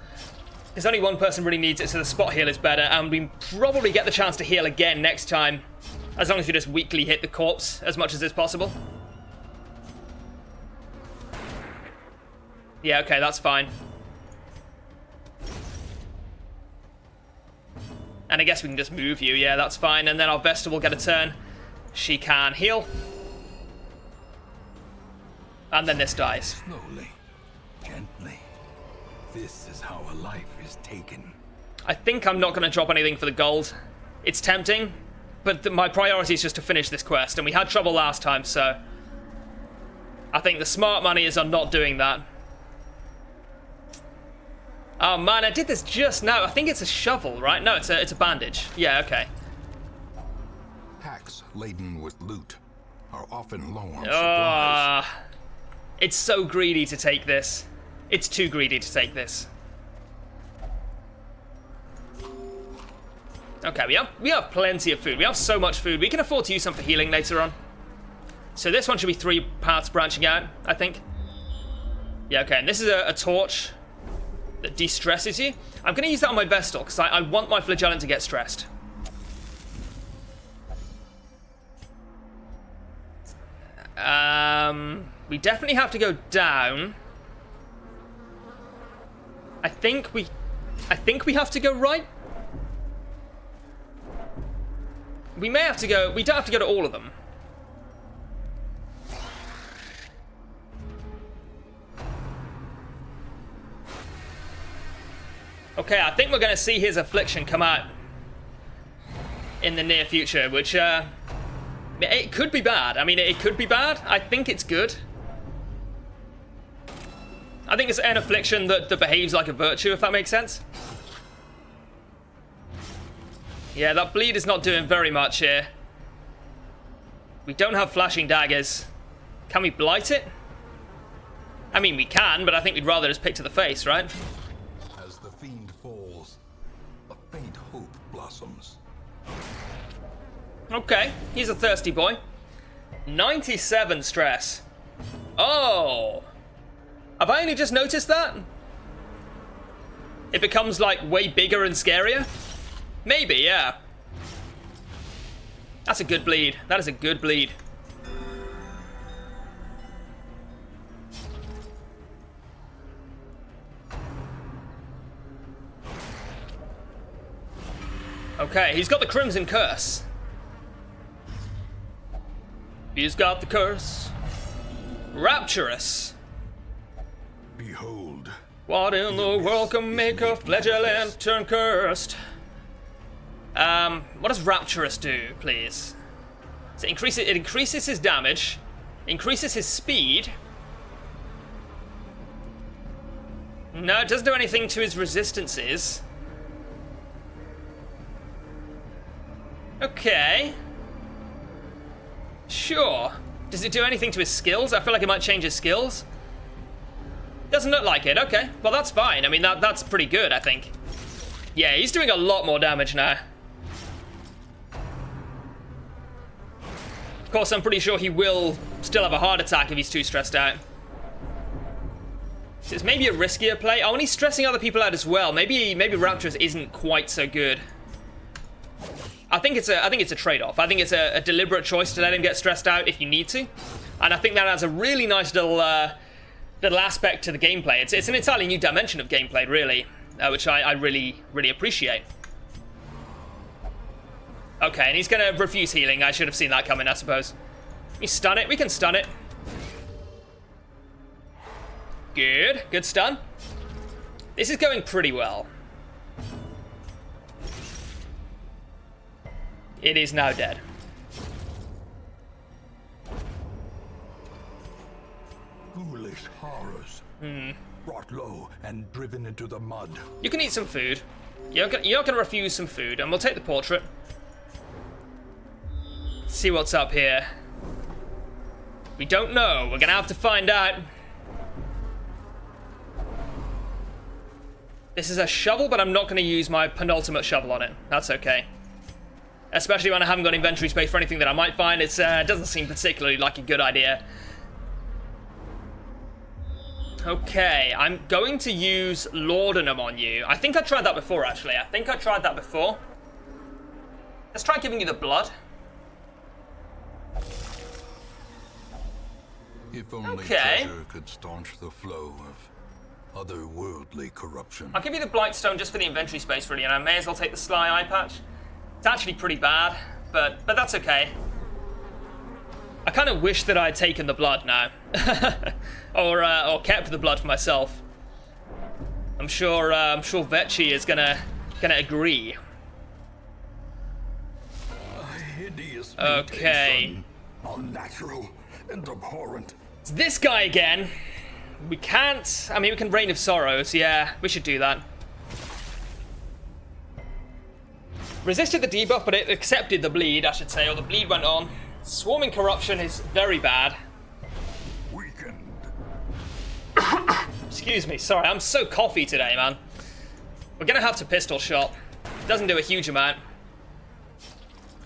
Because only one person really needs it, so the spot heal is better, and we probably get the chance to heal again next time, as long as we just weakly hit the corpse as much as is possible. Yeah, okay, that's fine. And I guess we can just move you, yeah, that's fine, and then our Vesta will get a turn. She can heal. And then this dies. Slowly, gently. This is how a life is taken. I think I'm not going to drop anything for the gold. It's tempting, but my priority is just to finish this quest, and we had trouble last time, so... I think the smart money is on not doing that. Oh man, I did this just now. I think it's a shovel, right? No, it's a bandage. Yeah, okay. Packs laden with loot are often low on supplies. It's so greedy to take this. It's too greedy to take this. Okay, we have plenty of food. We have so much food. We can afford to use some for healing later on. So this one should be 3 paths branching out, I think. Yeah, okay, and this is a torch that de-stresses you. I'm going to use that on my Vestal, because I want my Flagellant to get stressed. We definitely have to go down. I think we have to go right. We may have to go... We don't have to go to all of them. Okay, I think we're going to see his affliction come out in the near future, which, it could be bad. I mean, it could be bad. I think it's good. I think it's an affliction that behaves like a virtue, if that makes sense. Yeah, that bleed is not doing very much here. We don't have flashing daggers. Can we blight it? I mean, we can, but I think we'd rather just pick to the face, right? As the fiend falls, a faint hope blossoms. Okay, he's a thirsty boy. 97 stress. Oh! Have I only just noticed that? It becomes, like, way bigger and scarier? Maybe, yeah. That's a good bleed. That is a good bleed. Okay, he's got the Crimson Curse. He's got the curse. Rapturous. Behold. What in the world can make a flagellant turn cursed? What does Rapturous do, please? So it increases his damage, increases his speed. No, it doesn't do anything to his resistances. Okay. Sure. Does it do anything to his skills? I feel like it might change his skills. Doesn't look like it. Okay. Well, that's fine. I mean, that's pretty good, I think. Yeah, he's doing a lot more damage now. Of course, I'm pretty sure he will still have a heart attack if he's too stressed out. So it's maybe a riskier play. Oh, and he's stressing other people out as well. Maybe Rapturous isn't quite so good. I think it's a trade-off. I think it's a deliberate choice to let him get stressed out if you need to, and I think that adds a really nice little aspect to the gameplay. It's an entirely new dimension of gameplay, really, which I really appreciate. Okay, and he's gonna refuse healing. I should have seen that coming, I suppose. We stun it. We can stun it. Good stun. This is going pretty well. It is now dead. Foolish horrors. Brought low and driven into the mud. You can eat some food. You're not gonna refuse some food, and we'll take the portrait. See what's up here. We don't know. We're gonna have to find out. This is a shovel, but I'm not gonna use my penultimate shovel on it. That's okay. Especially when I haven't got inventory space for anything that I might find. It doesn't seem particularly like a good idea. Okay, I'm going to use Laudanum on you. I think I tried that before, actually. Let's try giving you the blood. If only Okay. treasure could staunch the flow of otherworldly corruption. I'll give you the Blightstone just for the inventory space, really, and I may as well take the Sly Eye Patch. It's actually pretty bad, but that's okay. I kind of wish that I had taken the blood now, or kept the blood for myself. I'm sure Vetchi is gonna agree. Hideous. Okay. Mutation, unnatural and abhorrent. It's this guy again. We can't. I mean, we can Rain of Sorrows. Yeah, we should do that. Resisted the debuff, but it accepted the bleed, I should say, or the bleed went on. Swarming Corruption is very bad. Weakened. Excuse me, sorry, I'm so coffee today, man. We're gonna have to pistol shot. Doesn't do a huge amount.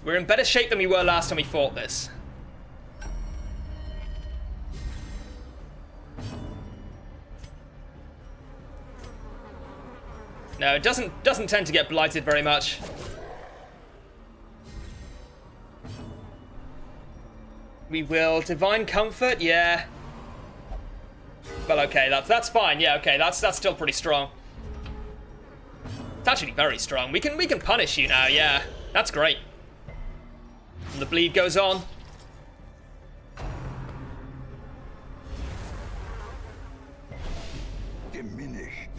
We're in better shape than we were last time we fought this. No, it doesn't tend to get blighted very much. We will divine comfort, yeah. Well, okay, that's fine. Yeah, okay, that's still pretty strong. It's actually very strong. We can punish you now. Yeah, that's great. And the bleed goes on. Diminished.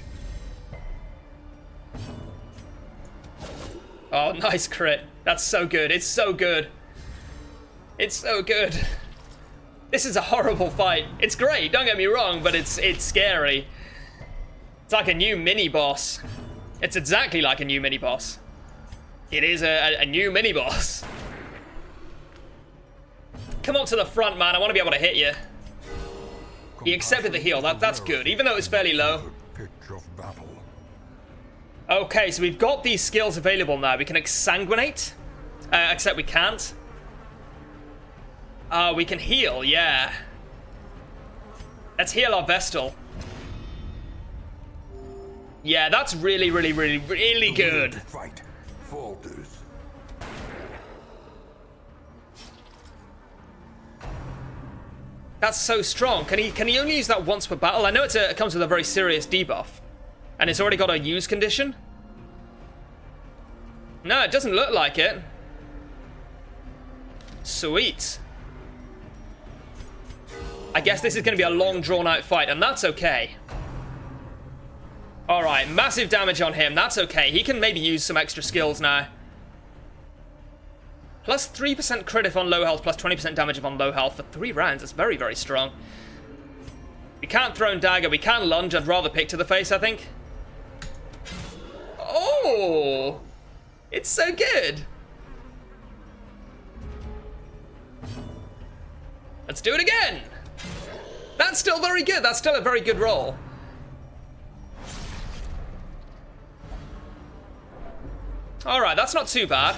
Oh, nice crit. That's so good. It's so good. It's so good. This is a horrible fight. It's great, don't get me wrong, but it's scary. It's like a new mini-boss. It's exactly like a new mini-boss. It is a new mini-boss. Come up to the front, man. I want to be able to hit you. He accepted the heal. That's good, even though it's fairly low. Okay, so we've got these skills available now. We can exsanguinate, except we can't. We can heal, yeah. Let's heal our Vestal. Yeah, that's really, really, really, really good. Fight falters. That's so strong. Can he only use that once per battle? I know it comes with a very serious debuff. And it's already got a use condition? No, it doesn't look like it. Sweet. I guess this is going to be a long, drawn-out fight, and that's okay. Alright, massive damage on him. That's okay. He can maybe use some extra skills now. Plus 3% crit if on low health, plus 20% damage if on low health for 3 rounds. That's very, very strong. We can't throw and dagger. We can lunge. I'd rather pick to the face, I think. Oh! It's so good. Let's do it again. That's still very good. That's still a very good roll. Alright, that's not too bad.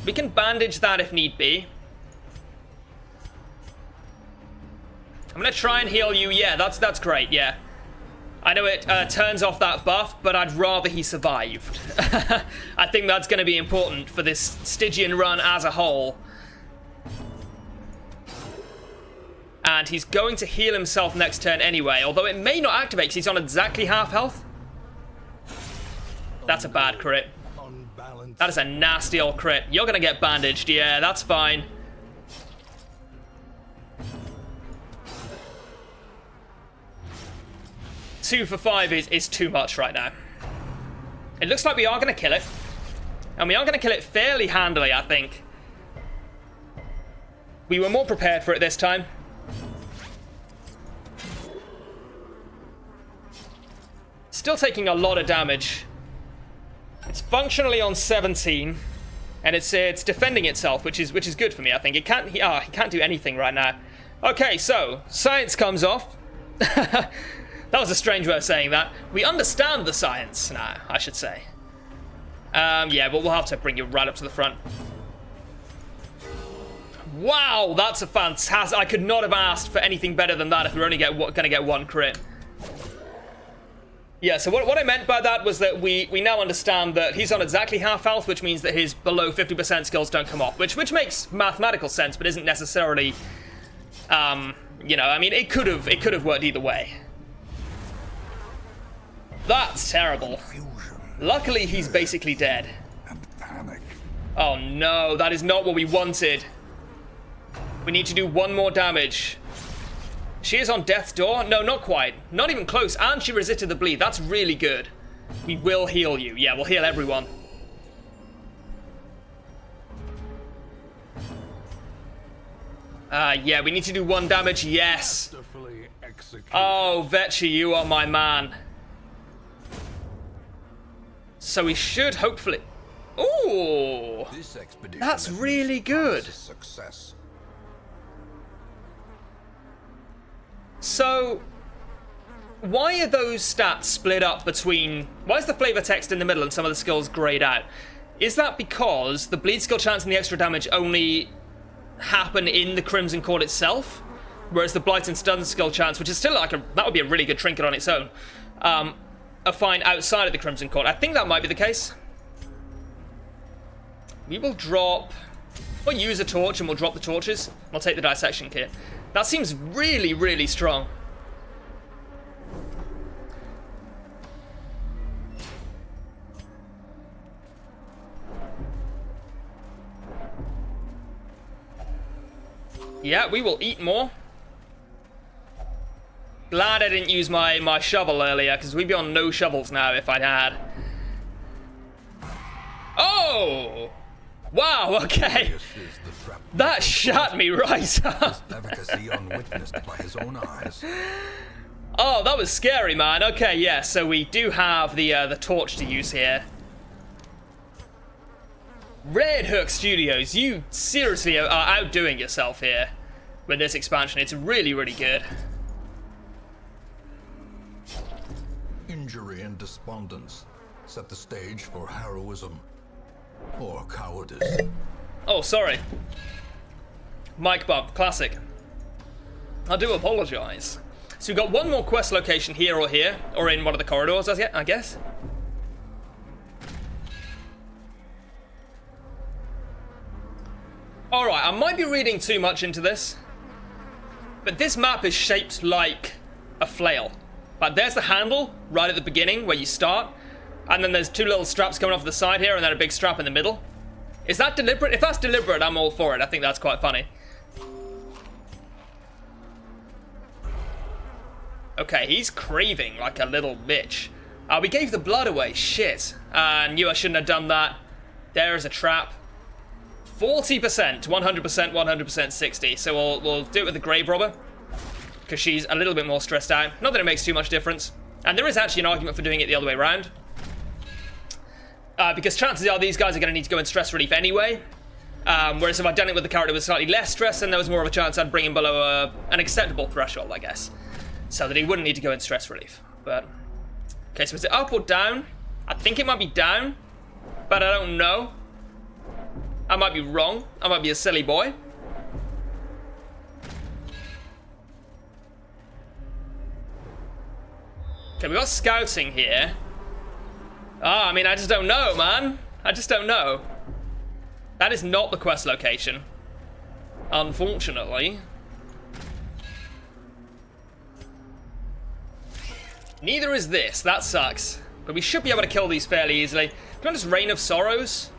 We can bandage that if need be. I'm gonna try and heal you. Yeah, that's great, yeah. I know it turns off that buff, but I'd rather he survived. I think that's gonna be important for this Stygian run as a whole. And he's going to heal himself next turn anyway, although it may not activate because he's on exactly half health. That's a bad crit. That is a nasty old crit. You're going to get bandaged. Yeah, that's fine. Two for 5 is too much right now. It looks like we are going to kill it. And we are going to kill it fairly handily, I think. We were more prepared for it this time. Still taking a lot of damage. It's functionally on 17, and it's defending itself, which is good for me. I think he can't do anything right now. Okay, so science comes off. That was a strange way of saying that. We understand the science now, I should say. Yeah, but we'll have to bring you right up to the front. Wow, that's a fantastic. I could not have asked for anything better than that if we were only going to get 1 crit. Yeah, so what I meant by that was that we now understand that he's on exactly half health, which means that his below 50% skills don't come off, which makes mathematical sense, but isn't necessarily, you know, I mean, it could have worked either way. That's terrible. Luckily, he's basically dead. Oh no, that is not what we wanted. We need to do 1 more damage. She is on death's door? No, not quite. Not even close. And she resisted the bleed. That's really good. We will heal you. Yeah, we'll heal everyone. Yeah, we need to do 1 damage. Yes. Oh, Vetchi, you are my man. So we should hopefully... Ooh! That's really good. So, why are those stats split up between... Why is the flavor text in the middle and some of the skills grayed out? Is that because the bleed skill chance and the extra damage only happen in the Crimson Court itself? Whereas the blight and stun skill chance, which is still like that would be a really good trinket on its own, are fine outside of the Crimson Court. I think that might be the case. We will drop... We'll use a torch and we'll drop the torches. We'll take the dissection kit. That seems really, really strong. Yeah, we will eat more. Glad I didn't use my shovel earlier, because we'd be on no shovels now if I'd had. Oh! Wow, okay. That shot me right up. Efficacy unwitnessed by his own eyes. Oh, that was scary, man. Okay, yeah, so we do have the torch to use here. Red Hook Studios, you seriously are outdoing yourself here with this expansion. It's really, really good. Injury and despondence set the stage for heroism or cowardice. Oh, sorry. Mic bump, classic. I do apologize. So we've got one more quest location here or here, or in one of the corridors, I guess. Alright, I might be reading too much into this, but this map is shaped like a flail. Like, there's the handle right at the beginning where you start, and then there's two little straps coming off the side here, and then a big strap in the middle. Is that deliberate? If that's deliberate, I'm all for it. I think that's quite funny. Okay, he's craving like a little bitch. We gave the blood away. Shit. I knew I shouldn't have done that. There is a trap. 40%, 100%, 100%, 60. So we'll do it with the grave robber, because she's a little bit more stressed out. Not that it makes too much difference. And there is actually an argument for doing it the other way around. Because chances are these guys are going to need to go in stress relief anyway. Whereas if I'd done it with the character with slightly less stress, then there was more of a chance I'd bring him below an acceptable threshold, I guess. So that he wouldn't need to go in stress relief. But, okay, so is it up or down? I think it might be down, but I don't know. I might be wrong. I might be a silly boy. Okay, we got scouting here. Ah, I mean, I just don't know, man. I just don't know. That is not the quest location, unfortunately. Neither is this. That sucks. But we should be able to kill these fairly easily. Do you want this Rain of Sorrows?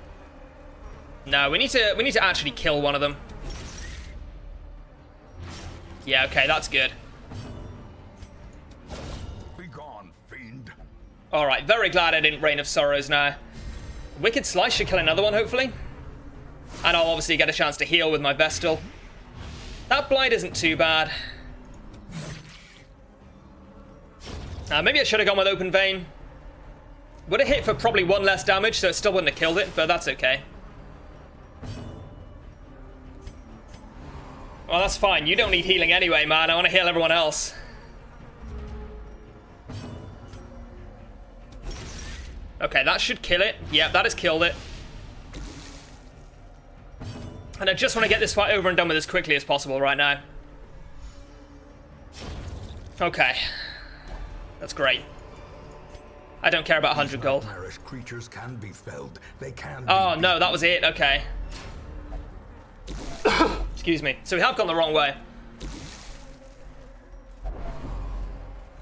No, we need to actually kill one of them. Yeah, okay, that's good. Be gone, fiend. Alright, very glad I didn't Rain of Sorrows now. Wicked Slice should kill another one, hopefully. And I'll obviously get a chance to heal with my Vestal. That Blight isn't too bad. Maybe I should have gone with Open Vein. Would have hit for probably one less damage, so it still wouldn't have killed it, but that's okay. Well, that's fine. You don't need healing anyway, man. I want to heal everyone else. Okay, that should kill it. Yeah, that has killed it. And I just want to get this fight over and done with as quickly as possible right now. Okay. That's great. I don't care about 100 gold. Nightmarish creatures can be felled. They can Oh, be no, that was it. Okay. Excuse me. So we have gone the wrong way.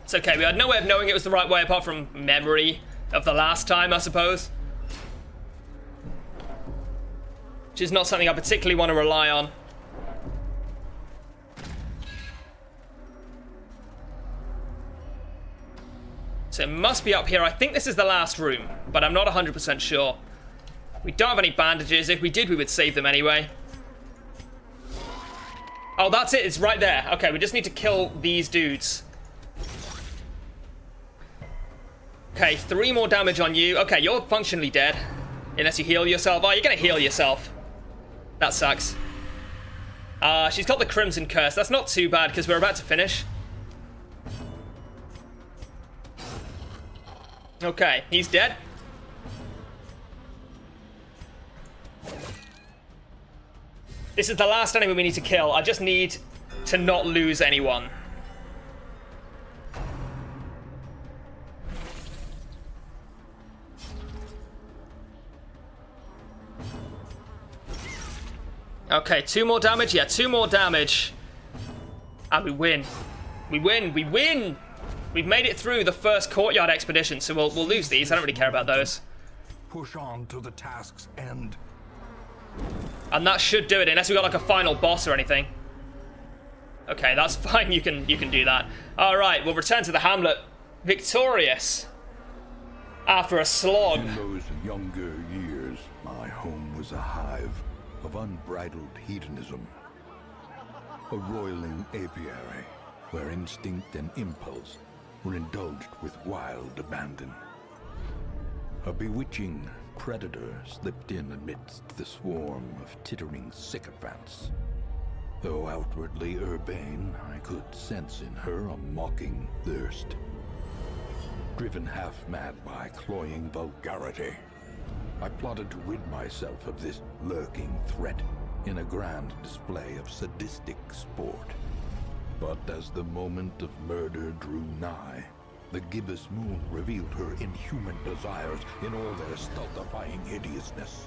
It's okay. We had no way of knowing it was the right way apart from memory of the last time, I suppose. Which is not something I particularly want to rely on. So it must be up here. I think this is the last room, but I'm not 100% sure. We don't have any bandages. If we did, we would save them anyway. Oh, that's it. It's right there. Okay, we just need to kill these dudes. Okay, 3 more damage on you. Okay, you're functionally dead. Unless you heal yourself. Oh, you're going to heal yourself. That sucks. She's got the Crimson Curse. That's not too bad because we're about to finish. Okay, he's dead. This is the last enemy we need to kill. I just need to not lose anyone. Okay, 2 more damage. Yeah, 2 more damage. And we win. We win. We win! We've made it through the first courtyard expedition, so we'll lose these. I don't really care about those. Push on to the task's end. And that should do it, unless we got like a final boss or anything. Okay, that's fine. You can do that. All right, we'll return to the hamlet, victorious after a slog. In those younger years, my home was a hive of unbridled hedonism, a roiling apiary where instinct and impulse were indulged with wild abandon. A bewitching predator slipped in amidst the swarm of tittering sycophants. Though outwardly urbane, I could sense in her a mocking thirst. Driven half-mad by cloying vulgarity, I plotted to rid myself of this lurking threat in a grand display of sadistic sport. But as the moment of murder drew nigh, the gibbous moon revealed her inhuman desires in all their stultifying hideousness.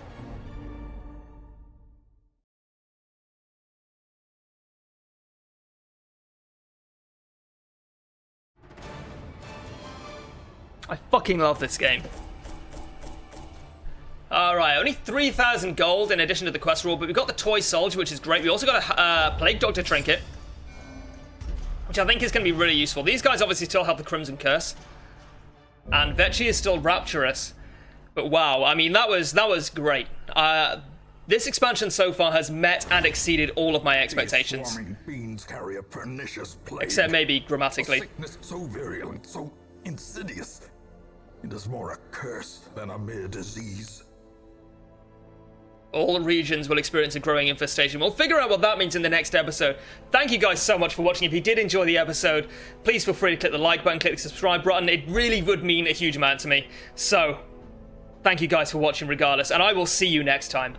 I fucking love this game. Alright, only 3,000 gold in addition to the quest rule, but we've got the toy soldier, which is great. We also got a plague doctor trinket, which I think is going to be really useful. These guys obviously still have the Crimson Curse, and Vecchi is still rapturous. But wow, I mean, that was great. This expansion so far has met and exceeded all of my expectations. These swarming fiends carry a pernicious plague. Except maybe grammatically. A sickness so virulent, so insidious. It is more a curse than a mere disease. All regions will experience a growing infestation. We'll figure out what that means in the next episode. Thank you guys so much for watching. If you did enjoy the episode, please feel free to click the like button, click the subscribe button. It really would mean a huge amount to me. So, thank you guys for watching regardless, and I will see you next time.